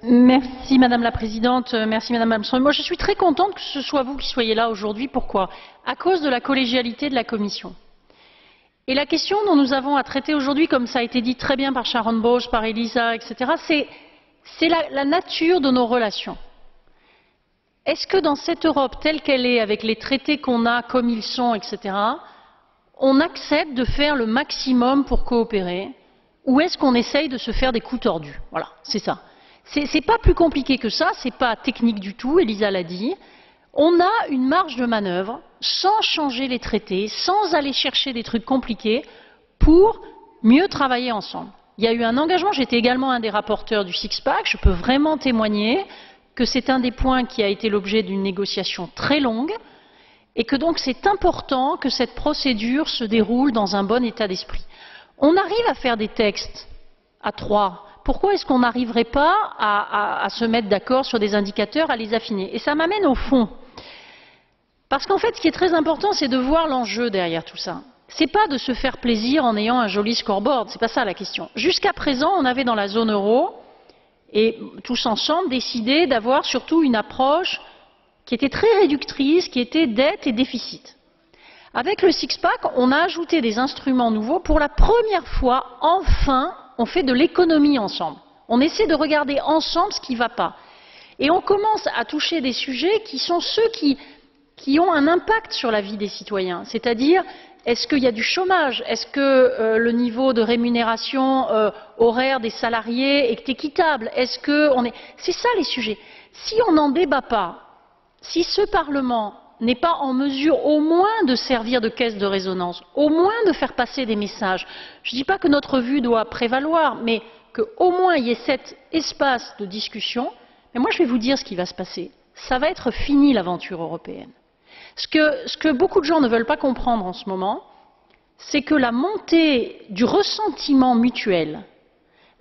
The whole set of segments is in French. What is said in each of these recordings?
Merci Madame la Présidente, merci Madame Malmström. Moi je suis très contente que ce soit vous qui soyez là aujourd'hui. Pourquoi? À cause de la collégialité de la Commission. Et la question dont nous avons à traiter aujourd'hui, comme ça a été dit très bien par Sharon Bowles, par Elisa, etc., c'est la nature de nos relations. Est-ce que dans cette Europe telle qu'elle est, avec les traités qu'on a, comme ils sont, etc., on accepte de faire le maximum pour coopérer, ou est-ce qu'on essaye de se faire des coups tordus? Voilà, c'est ça. C'est pas plus compliqué que ça, c'est pas technique du tout, Elisa l'a dit. On a une marge de manœuvre, sans changer les traités, sans aller chercher des trucs compliqués, pour mieux travailler ensemble. Il y a eu un engagement, j'étais également un des rapporteurs du six-pack, je peux vraiment témoigner que c'est un des points qui a été l'objet d'une négociation très longue, et que donc c'est important que cette procédure se déroule dans un bon état d'esprit. On arrive à faire des textes à trois. Pourquoi est-ce qu'on n'arriverait pas à se mettre d'accord sur des indicateurs, à les affiner? Et ça m'amène au fond. Parce qu'en fait, ce qui est très important, c'est de voir l'enjeu derrière tout ça. C'est pas de se faire plaisir en ayant un joli scoreboard, c'est pas ça la question. Jusqu'à présent, on avait dans la zone euro, et tous ensemble, décidé d'avoir surtout une approche qui était très réductrice, qui était dette et déficit. Avec le six-pack, on a ajouté des instruments nouveaux. Pour la première fois, enfin, on fait de l'économie ensemble. On essaie de regarder ensemble ce qui ne va pas. Et on commence à toucher des sujets qui sont ceux qui ont un impact sur la vie des citoyens. C'est-à-dire, est-ce qu'il y a du chômage? Est-ce que le niveau de rémunération horaire des salariés est équitable? Est-ce que c'est ça les sujets. Si on n'en débat pas, si ce Parlement n'est pas en mesure au moins de servir de caisse de résonance, au moins de faire passer des messages. Je ne dis pas que notre vue doit prévaloir, mais qu'au moins il y ait cet espace de discussion. Mais moi je vais vous dire ce qui va se passer. Ça va être fini l'aventure européenne. Ce que beaucoup de gens ne veulent pas comprendre en ce moment, c'est que la montée du ressentiment mutuel,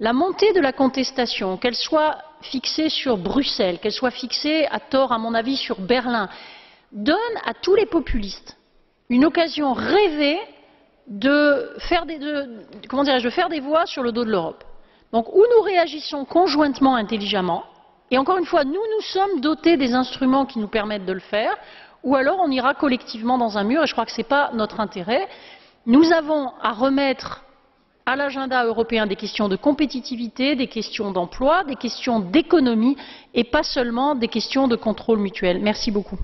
la montée de la contestation, qu'elle soit fixée sur Bruxelles, qu'elle soit fixée à tort à mon avis sur Berlin, donne à tous les populistes une occasion rêvée de faire des voix sur le dos de l'Europe. Donc, ou nous réagissons conjointement intelligemment, et encore une fois, nous sommes dotés des instruments qui nous permettent de le faire, ou alors on ira collectivement dans un mur, et je crois que ce n'est pas notre intérêt. Nous avons à remettre à l'agenda européen des questions de compétitivité, des questions d'emploi, des questions d'économie, et pas seulement des questions de contrôle mutuel. Merci beaucoup.